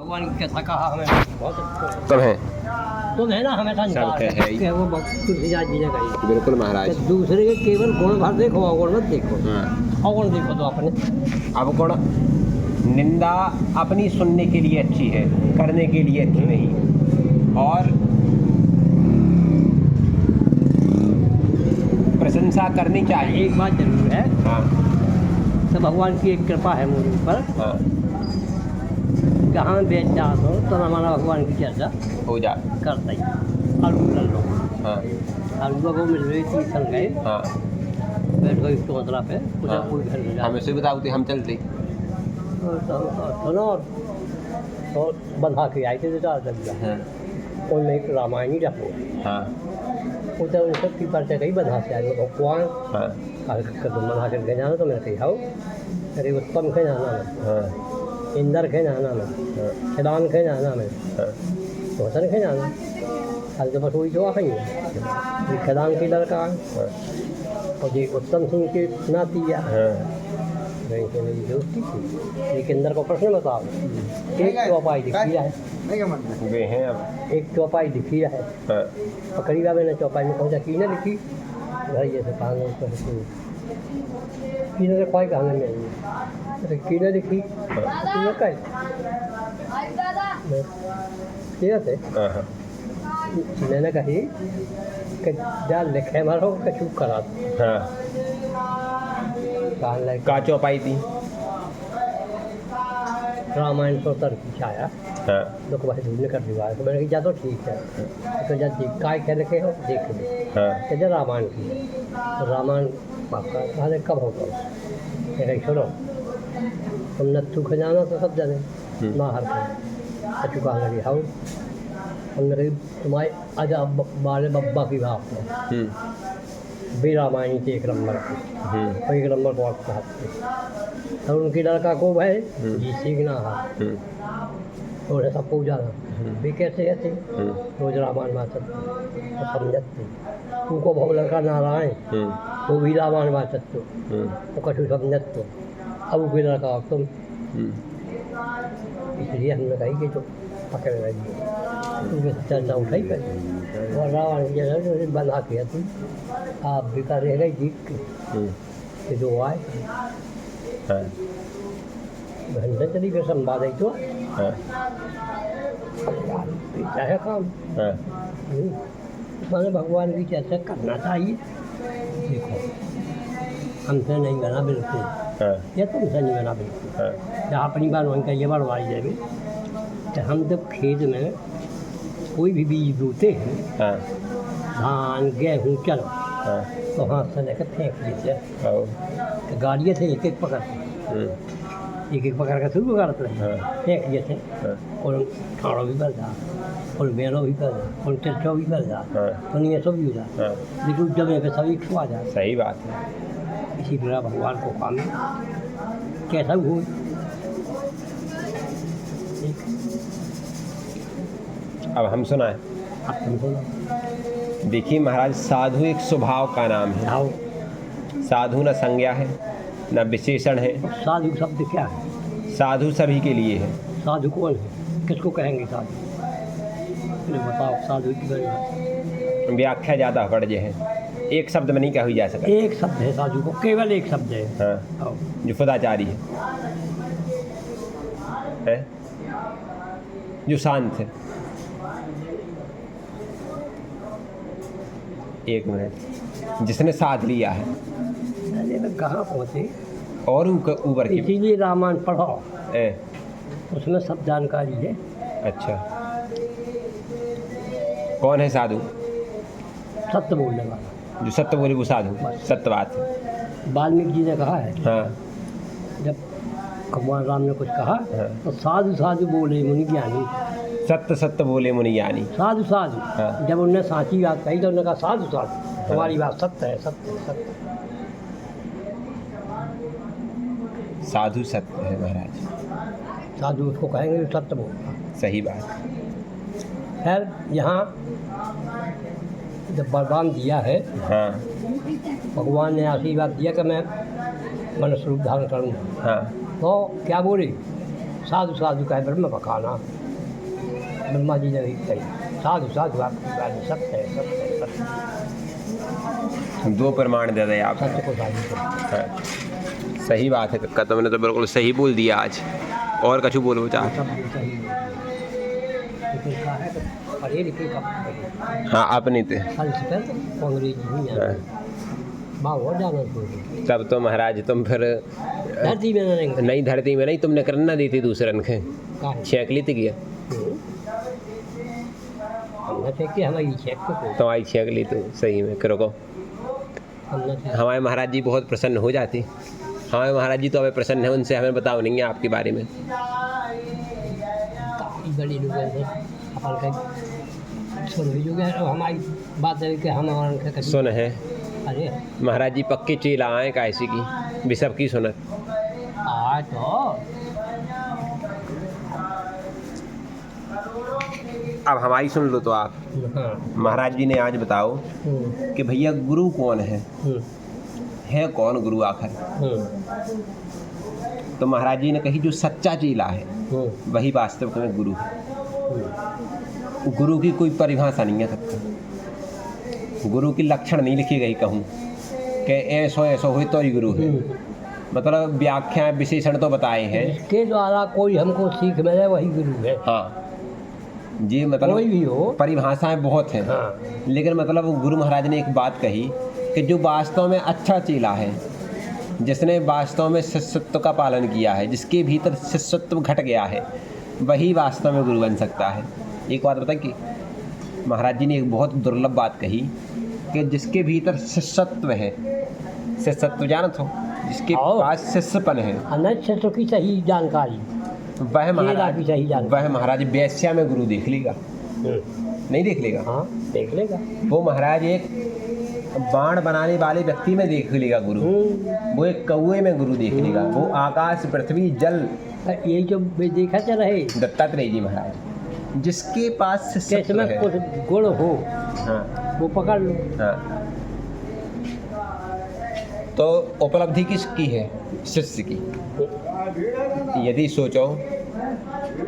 भगवान की कथा कहा हमें बहुत अच्छा सब है तो है ना हमेशा सब है ही। कि वो तुलसीदास जी ने कही बिल्कुल महाराज। कि दूसरे के केवल गुण भर देखो अवगुण मत देखो। हाँ। अवगुण देखो तो अपने अवगुण निंदा अपनी सुनने के लिए अच्छी है, करने के लिए अच्छी नहीं। और प्रशंसा करनी चाहिए। एक बात जरूर है, हाँ तो भगवान की एक कृपा है मेरे ऊपर। हाँ जहाँ बेच जात हो तो हमारा भगवान की चर्चा हो जा। करता ही आलू कर लो। हाँ आलू को मिल रही थी सन गए हाँ बैठो इस टोतला पे कुछ हाँ। कोई घर में हमें से बताओ हम चलते। सुनो तो बंधा के आए थे तो चार लग गया। हाँ उनमें एक रामायणी रखो हाँ उधर उन सब की परिचय कही बंधा से आए भगवान हाँ तुम बंधा करके जाना तो मैंने कही हाउ अरे उत्तम के जाना में हाँ इंदर के जाना में खिलान के जाना में हाँ धोसन के जाना कल तो बस वही जो आई है खिलान की लड़का है और ये उत्तम सिंह की नाती है। मेरी दोस्ती थी लेकिन अंदर को प्रश्न बताओ एक चौपाई दिखी है वे हैं अब। एक चौपाई दिखी है हाँ पकड़ीवा मैंने चौपाई में पहुँचा की ना लिखी भाई जैसे कहानी की ने कोई कहानी नहीं की ने लिखी कहीं ठीक है हाँ मैंने कही कि जा लिखे मारो कछु करा हाँ कहान लाइक का चौपाई थी। रामायण तो तर की छाया हाँ लोग भाई ढूंढने कर दिया तो मैंने कहा जा तो ठीक है तो जब काय कह रखे हो देख लो हाँ कहते रामायण की तो रामायण पापा अरे कब होगा कहीं छोड़ो तुम नत्थू खजाना तो सब जाने ना हर कछु कहा लगी हाउ हमने कही तुम्हारे आजा बाले बब्बा की बात है भी रामायणी के एक नंबर की एक नंबर को आप कहते और उनकी लड़का को भाई जी सीखना है थोड़ा सा पूजा भी कैसे ऐसे रोज रामायण वाचत तो समझते उनको बहुत लड़का नारायण वो भी रामायण वाचत तो कछु समझत तो अब भी लड़का तुम इसलिए हमने कही कि जो पकड़ रही उनके चर्चा उठाई कर और रावण की बना किया तुम आप भी कर रह गई जीत के जो आए घंटे चली फिर संवाद है तो चाहे काम मैंने भगवान की चर्चा करना चाहिए। देखो हमसे नहीं बना बिल्कुल या तुमसे नहीं बना बिल्कुल जहाँ अपनी बार वहीं का ये बढ़वाई जाएगी कि हम जब खेत में कोई भी बीज बोते हैं धान गेहूँ चल तो हाथ से लेकर फेंक देते तो गाड़ियाँ थे एक एक पकड़ कर शुरू करते हैं फेंक देते और ठाड़ो भी कर जा और बेलो भी कर जा और टेस्टो भी कर जा तो नहीं सब भी हो जा लेकिन जब पे सभी खा जा। सही बात है। इसी तरह भगवान को काम कैसा हो अब हम सुनाएं। अब तुम सुनो। देखिए महाराज साधु एक स्वभाव का नाम है। आओ साधु न संज्ञा है न विशेषण है। साधु शब्द क्या है? साधु सभी के लिए है। साधु कौन है किसको कहेंगे साधु बताओ साधु की व्याख्या ज़्यादा बढ़ जाए है एक शब्द में नहीं कहा जा सकता। एक शब्द है साधु को केवल एक शब्द है। हाँ जो सदाचारी है जो शांत है। एक मिनट जिसने साध लिया है अरे कहाँ पहुँचे और ऊपर की इसीलिए रामायण पढ़ो उसमें सब जानकारी है। अच्छा कौन है साधु? सत्य बोलने वाला जो सत्य बोले वो साधु सत्य बात है। वाल्मीकि जी ने कहा है हाँ जब भगवान राम ने कुछ कहा तो साधु साधु बोले मुनि ज्ञानी सत्य सत्य बोले मुनि ज्ञानी साधु साधु जब उनने साची बात कही तो उन्होंने कहा साधु साधु तुम्हारी बात सत्य है सत्य सत्य साधु सत्य है महाराज। साधु उसको कहेंगे जो सत्य बोलता। सही बात। खैर यहाँ जब वरदान दिया है भगवान ने आशीर्वाद दिया कि मैं मनुष्य रूप धारण करूँगा। तो क्या बोले साधु साधु का है ब्रह्म पकाना। ब्रह्मा जी ने भी कही साधु साधु आपकी बात सत्य है, सत्य है, सत्य है। दो प्रमाण दे रहे आप। सत्य को साधु को। हाँ, सही बात है कक्का, तुमने तो बिल्कुल सही बोल दिया आज। और कछु बोलो चाह। सब सही है। लेकिन कहा है कि पढ़े लिखे का पढ़े। हाँ अपनी थे। संस्कृत अंग्रेजी नहीं है। माँ हो जाना चाहिए। तब तो महाराज तुम फिर धरती में नहीं। नहीं धरती में नहीं, तुमने करना दी थी दूसरन के काहे? छेक ली थी किया हमने छेक की, हमारी छेक को तुम्हारी छेक ली तो सही में करो को हमने छेक। हमारे महाराज जी बहुत प्रसन्न हो जाते। हमारे महाराज जी तो हमें प्रसन्न है, उनसे हमें बताओ नहीं है आपके बारे में। काफी बड़ी लोग हैं अपन का सुन भी जोगे हमारी बात है कि हम और उनके कभी सुन है अरे महाराज जी पक्के चीला आए कैसी की बिशप की सुनत। आ तो अब हमारी सुन लो तो आप। हाँ। महाराज जी ने आज बताओ कि भैया गुरु कौन है कौन गुरु आखिर। तो महाराज जी ने कही जो सच्चा चीला है वही वास्तव में गुरु है। गुरु की कोई परिभाषा नहीं है तब तक, गुरु की लक्षण नहीं लिखी गई कहूँ कि ऐसो ऐसो हुई तो ही गुरु है। मतलब व्याख्या विशेषण तो बताए हैं इसके द्वारा कोई हमको सीख मिले वही गुरु है। हाँ जी, मतलब कोई भी हो परिभाषाएं बहुत हैं। हाँ। लेकिन मतलब गुरु महाराज ने एक बात कही कि जो वास्तव में अच्छा चेला है, जिसने वास्तव में शिष्यत्व का पालन किया है, जिसके भीतर शिष्यत्व घट गया है, वही वास्तव में गुरु बन सकता है। एक बात बता कि महाराज जी ने एक बहुत दुर्लभ बात कही कि जिसके भीतर शिष्यत्व है, शिष्यत्व जानत हो, जिसके पास शिष्यपन है, अनच्छत्व की सही जानकारी वह महाराज की सही जानकारी वह महाराज वेश्या में गुरु देख लेगा। नहीं देख लेगा? हाँ देख लेगा। वो महाराज एक बाण बनाने वाले व्यक्ति में देख लेगा गुरु, वो एक कौए में गुरु देख लेगा, वो आकाश पृथ्वी जल यही जो देखा चल रहे दत्तात्रेय जी महाराज, जिसके पास शिष्यत्व है, कुछ गुण हो हाँ वो पकड़ लो। हाँ। तो उपलब्धि किसकी है? शिष्य की। यदि सोचो,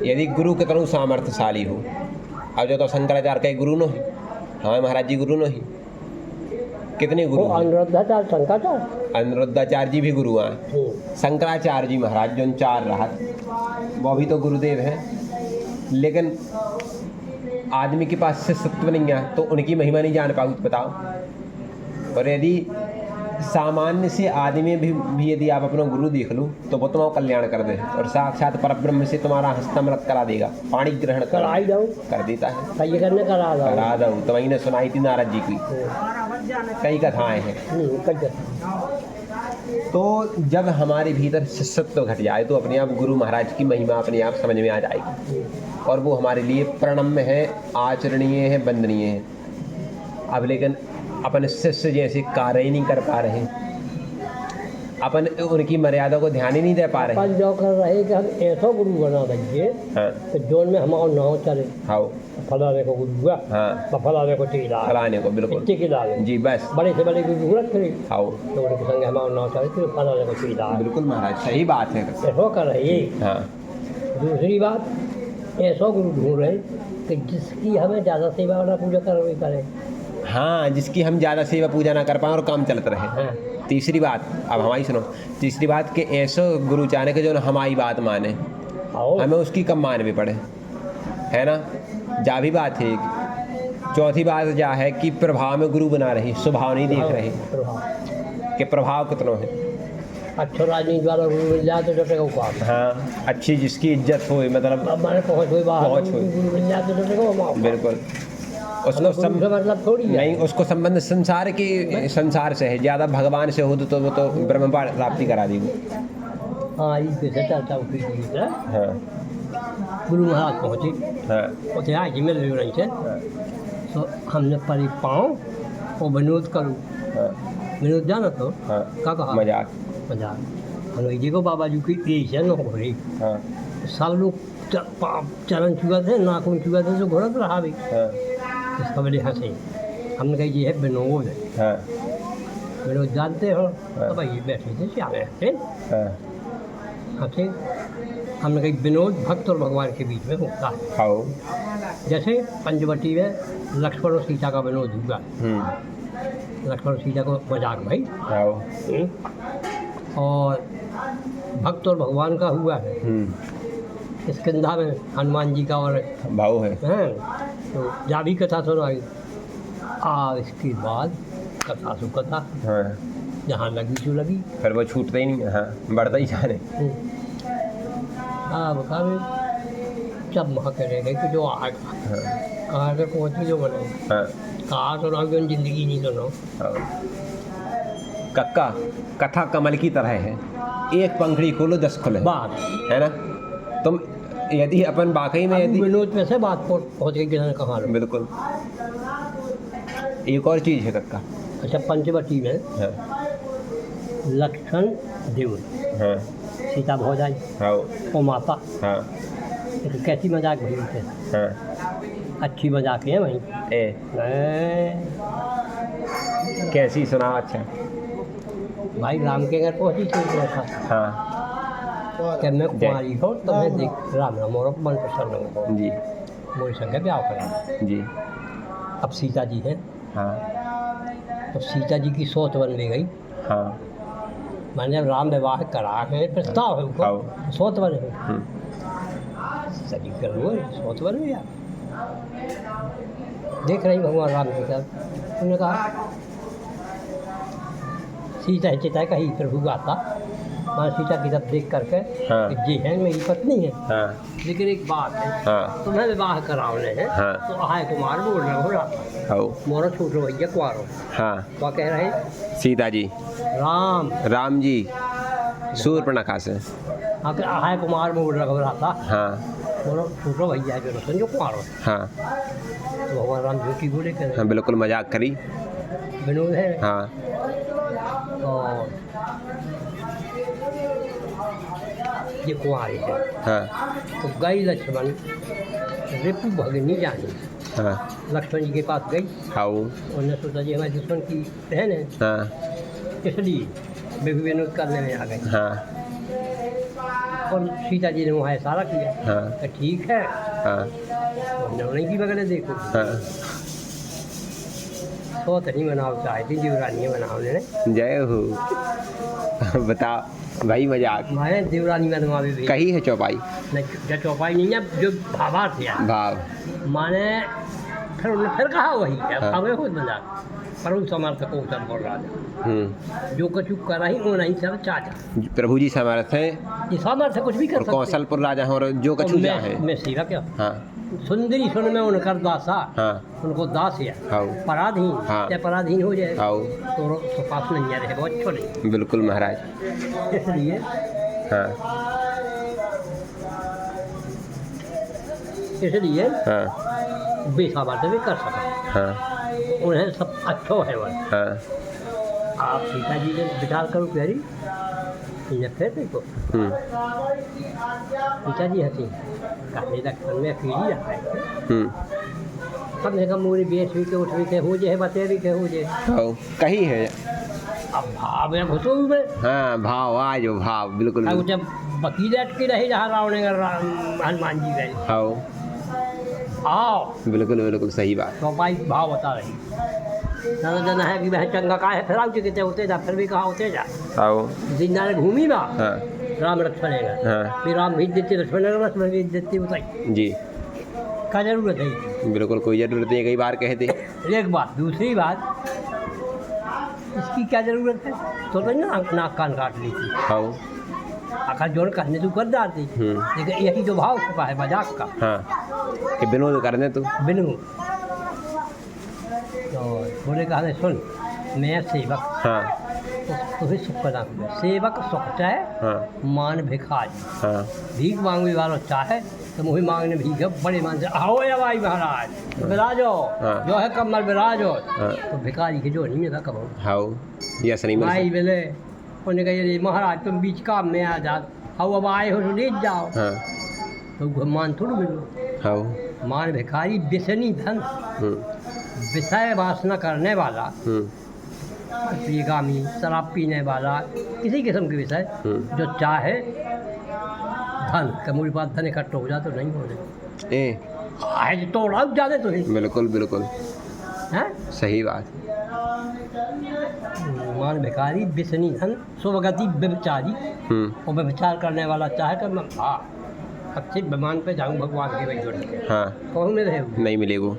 यदि गुरु कितना सामर्थ्यशाली हो, अब जो तो शंकराचार्य का गुरु न है, हमारे महाराज जी गुरु न है, कितने गुरु हैं? अनुरुद्धाचार्य शंकराचार्य, अनुरुद्धाचार्य जी भी गुरु हैं, शंकराचार्य जी महाराज जो चार राहत वो भी तो गुरुदेव हैं। लेकिन आदमी के पास शिष्यत्व नहीं है तो उनकी महिमा नहीं जान पाओ, बताओ। और यदि सामान्य से आदमी भी यदि आप अपना गुरु देख लो तो वो तुम्हारा कल्याण कर दे और साक्षात परब्रह्म से तुम्हारा हस्तमलक करा देगा, पानी ग्रहण कर देता है। ये करने करा दो तो वही ने सुनाई थी नारद जी की कई कथाएं हैं। तो जब हमारे भीतर शिष्यत्व घट जाए तो अपने आप गुरु महाराज की महिमा अपने आप समझ में आ जाएगी और वो हमारे लिए प्रणम्य है, आचरणीय है, वंदनीय है। अब लेकिन अपन शिष्य जैसे कार्य ही नहीं कर पा रहे, अपन उनकी मर्यादा को ध्यान ही नहीं दे पा रहे। अपन जो कर रहे कि हम ऐसा गुरु बना दीजिए तो जोन में हमारा नाव चले। हाँ फलाने को गुरु हुआ, हाँ फलाने को चीला, फलाने को बिल्कुल जी, बस बड़े से बड़े गुरु रख रहे। हाँ तो उनके संग हमारा नाव चले तो फलाने को चीला। बिल्कुल महाराज सही बात है, ऐसा कर रहे। हाँ दूसरी बात, ऐसा गुरु ढूंढ रहे कि जिसकी हमें ज़्यादा सेवा वाला पूजा करनी करे। हाँ जिसकी हम ज़्यादा सेवा पूजा ना कर पाएँ और काम चलते रहे। हाँ। तीसरी बात, अब हमारी सुनो, तीसरी बात कि ऐसा गुरु चाहने के जो हमारी बात माने, हमें उसकी कम मान भी पड़े, है ना, जा भी बात है। चौथी बात जा है कि प्रभाव में गुरु बना रही, स्वभाव नहीं देख रहे कि प्रभाव कितना है। अच्छा राजनीति वाला गुरु मिल जाए तो डटेगा काम। हाँ अच्छी जिसकी इज्जत हो, मतलब हमारे पहुँच हो गुरु मिल जाए तो डटेगा बिल्कुल। उसको मतलब थोड़ी नहीं, उसको संबंध संसार की, संसार से है, ज़्यादा भगवान से हो तो वो तो ब्रह्म प्राप्ति करा देगी। हाँ ये चर्चा उठी थी। हाँ गुरु महाराज पहुँचे। हाँ उसे आज ही मिल रही से तो हमने परी पाँव और विनोद करूँ। हाँ विनोद जाना तो हाँ क्या कहा, मजाक मजाक हनुमान जी को बाबा जी की ऐसा न हो रही। हाँ सब लोग चरण चुका थे, नाखून चुका थे तो घोड़ा तो रहा भी। हाँ इसका बड़े हंसे, हमने कही ये है विनोद। हाँ विनोद जानते हो? हाँ तो भाई बैठे थे श्याम हंसे। हाँ हंसे हमने कही विनोद भक्त और भगवान के बीच में होता है। हाँ। जैसे पंचवटी में लक्ष्मण और सीता का विनोद हुआ, लक्ष्मण और सीता को मजाक भाई, और भक्त और भगवान का हुआ है। स्कंधा में हनुमान जी का और भाव है, तो जावी कथा सुनाई। इसके बाद कथा सुकथा, जहाँ लगी जो लगी, फिर वो छूटते ही नहीं, हाँ बढ़ता ही जा रहे। बता जब वहाँ कह गए कि जो आएगा कहाँ के पहुँची जो बने, कहा सुनाओ कि जिंदगी नहीं सुनाओ। कक्का कथा कमल की तरह है, एक पंखड़ी खोलो 10 खुले, बात है ना। तुम यदि अपन वाकई में यदि विनोद में से बात पहुँच गई किसी ने कहा, बिल्कुल। एक और चीज़ है कक्का। अच्छा, पंचवटी में लक्ष्मण देव, सीता भौजाई और माता, तो कैसी मजाक भरी थे, अच्छी मजाक है वहीं। कैसी सुना? अच्छा भाई राम के घर पहुँची थी, कि मैं कुमारी हो तो मैं देख राम मोर मन प्रसन्न हो जी, मोरी संग ब्याह करा जी। अब सीता जी है, तो सीता जी की सोच बन ले गई। मैंने जब राम विवाह करा है, प्रस्ताव है उनको, सोच बन गई, सीता जी कर लो सोच बन गया। देख रही भगवान राम जी का, उन्होंने कहा सीता चिता कही प्रभु आता, मैं सीता की तरफ देख करके जी है मेरी पत्नी है, लेकिन एक बात है, तुम्हें विवाह कराने हैं तो आय कुमार बोल रहे हो रहा, मोरा छूट रो भैया कुआरो। क्या कह रहे सीता जी? राम जी शूर्पणखा से आय कुमार बोल रहा था, मोरा छूट रो भैया जो समझो कुआरो। तो भगवान राम झूठी बोले कर, बिल्कुल मजाक करी, विनोद है। और ये कुआरी है, तो गई लक्ष्मण रिपु भगनी जानी, लक्ष्मण जी के पास गई, उन्होंने सोचा जी हमारे दुश्मन की बहन है, इसलिए बेबी विनोद करने में आ गई। और सीता जी ने वहाँ इशारा किया, ठीक है, उन्हीं की बगल देखो, तो नहीं मनाओ चाहती देवरानी बनाओ ने। जय हो। बता भाई मजाक, मैं देवरानी बनवा भी कही है चौपाई, नहीं चौपाई नहीं है, जो भावार्थ है भाव माने, फिर उन्होंने फिर कहा वही है, हमें खुद मजाक प्रभु समर्थ को उतर बोल रहा, जो कुछ कर रही वो नहीं सब चाचा प्रभु जी समर्थ है, ये समर्थ कुछ भी कर सकते, कौशलपुर राजा और जो कुछ है, मैं सेवा क्या सुंदरी सुन में उनका दासा, उनको दास है, पराधीन, या पराधीन हो जाए तो पास नहीं आ रहे, बहुत छोटे। बिल्कुल महाराज, इसलिए बेसा बातें भी कर सका, उन्हें सब अच्छो है वह। आप सीता जी ने विचार करो प्यारी, फिर देखो सीता जी हंसी कहने लक्ष्मण में अकेली रहा है, कम से कम पूरी बेच भी के उठ भी के हो जाए, बते भी के हो जाए, कही है। अब भाव है घुसो में, भाव आज भाव बिल्कुल, जब वकील अटके रहे जहाँ रावण हनुमान जी गए, आओ बिल्कुल बिल्कुल सही बात, तो भाई भाव बता रही ज़्यादा जना है कि वह चंगा का है, फिर आओ कितने होते जा, फिर भी कहा होते जा, जिंदा घूमी बा राम लक्ष्मण है, फिर राम भेज देते लक्ष्मण लक्ष्मण भेज देते, बताइए जी क्या जरूरत है? बिल्कुल कोई जरूरत नहीं, कई बार कहते। एक बात, दूसरी बात इसकी क्या जरूरत है, तो ना नाक कान काट ली थी, आखिर जोड़ कहने तू कर डालती, लेकिन यही तो भाव छुपा है मजाक का, कि विनोद करने तू विनोद। तो बोले कहा सुन मैं सेवक, तुम्हें सुख का नाम है, सेवक सुख चाहे मान भिखारी, भीख मांगने वाला चाहे तो मुझे मांगने भीख, बड़े मान से आओ या भाई महाराज विराजो, जो है कमर विराजो, तो भिखारी के जो नहीं मिला कब भाई बोले, उन्हें कहा महाराज तुम बीच काम में आ जा, अब आए हो तो ले जाओ, तो मान थोड़ा मिलो, मान भिखारी बिसनी धन, विषय वासना करने वाला, प्रियगामी, शराब पीने वाला, किसी किस्म के विषय जो चाहे धन कमूरी पास धन इकट्ठा हो जाए तो नहीं हो जाए ए आज तोड़ा जाते तो ही बिल्कुल बिल्कुल हैं सही बात। मान भिखारी बिसनी धन सुभगति व्यभिचारी और व्यभिचार करने वाला चाहे कर मैं अच्छे विमान पे जाऊँ भगवान के वही जोड़ के हाँ कहूँ में रहे नहीं मिले वो।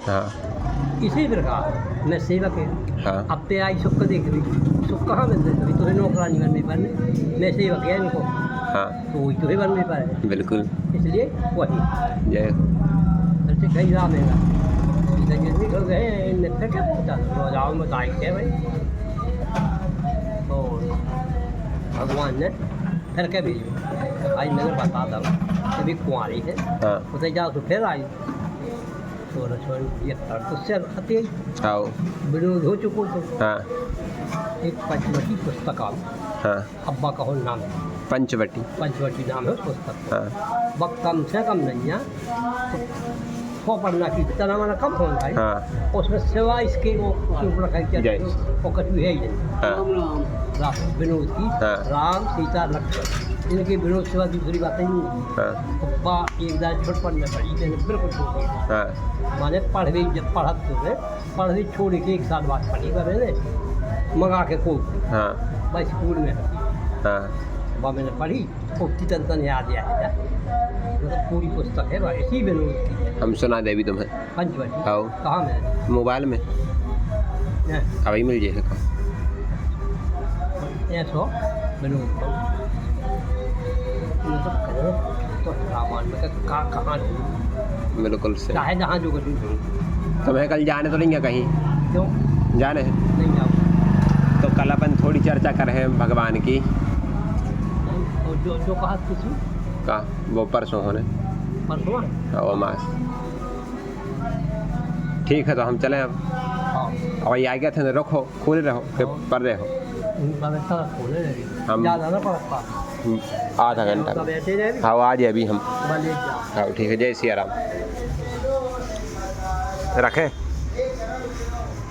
हाँ इसी प्रकार मैं सेवक है हाँ अब पे आई सुख देख रही सुख कहाँ मिलते कभी तुझे नौकरानी बन नहीं पाने मैं सेवक है इनको हाँ तो वही तुझे बन नहीं पाए बिल्कुल। इसलिए वही जय ऐसे कई राम है गए फिर क्या पूछा रोजाओं में ताई है भाई तो भगवान ने फिर क्या भेजो आज मैंने बता था अभी कुंवारी है हाँ उसे जाओ तो फिर आई 1671 उससे आते आओ विनोद हो चुको तो हाँ एक पंचवटी पुस्तक आओ हाँ अब्बा का हो नाम है पंचवटी नाम है उस पुस्तक का हाँ वह कम से कम नहीं है 100 पन्ना की इतना हमारा कम हो भाई हाँ उसमें सिवा इसके वो रखा जय। वो कछु है ही नहीं हाँ राम विनोद की हाँ। राम सीता लक्ष्मण इनके विनोद सिवा दूसरी बातें नहीं है हाँ पप्पा एक दार छोट पढ़ने पड़ी मैंने बिल्कुल छोड़ दी हाँ माने पढ़वी जब पढ़त तो पढ़वी छोड़ के 1 साल बाद पढ़ी कर मैंने मंगा के को हाँ बस स्कूल में हाँ वह मैंने पढ़ी उतनी तन याद आया मतलब पूरी पुस्तक है वह इसी विनोद की हम सुना दे भी तुम्हें पंचवटी आओ कहाँ में मोबाइल में अभी मिल जाएगा ऐसो विनोद तो रामायण में कहाँ बिल्कुल से चाहे जहाँ जो कभी तुम्हें कल जाने तो नहीं है कहीं क्यों जाने हैं नहीं जाओ तो कल अपन थोड़ी चर्चा कर रहे हैं भगवान की और जो कहा किसी का वो परसों होने परसों और मास ठीक है तो हम चलें अब हाँ और ये आ गया था रखो खोले रहो फिर पढ़ रहे हो खोले हम ज़्यादा ना पड़ता आधा घंटा सब ऐसे रहे हाँ आज अभी हम भले जाओ हाँ ठीक है जय सिया राम रखें।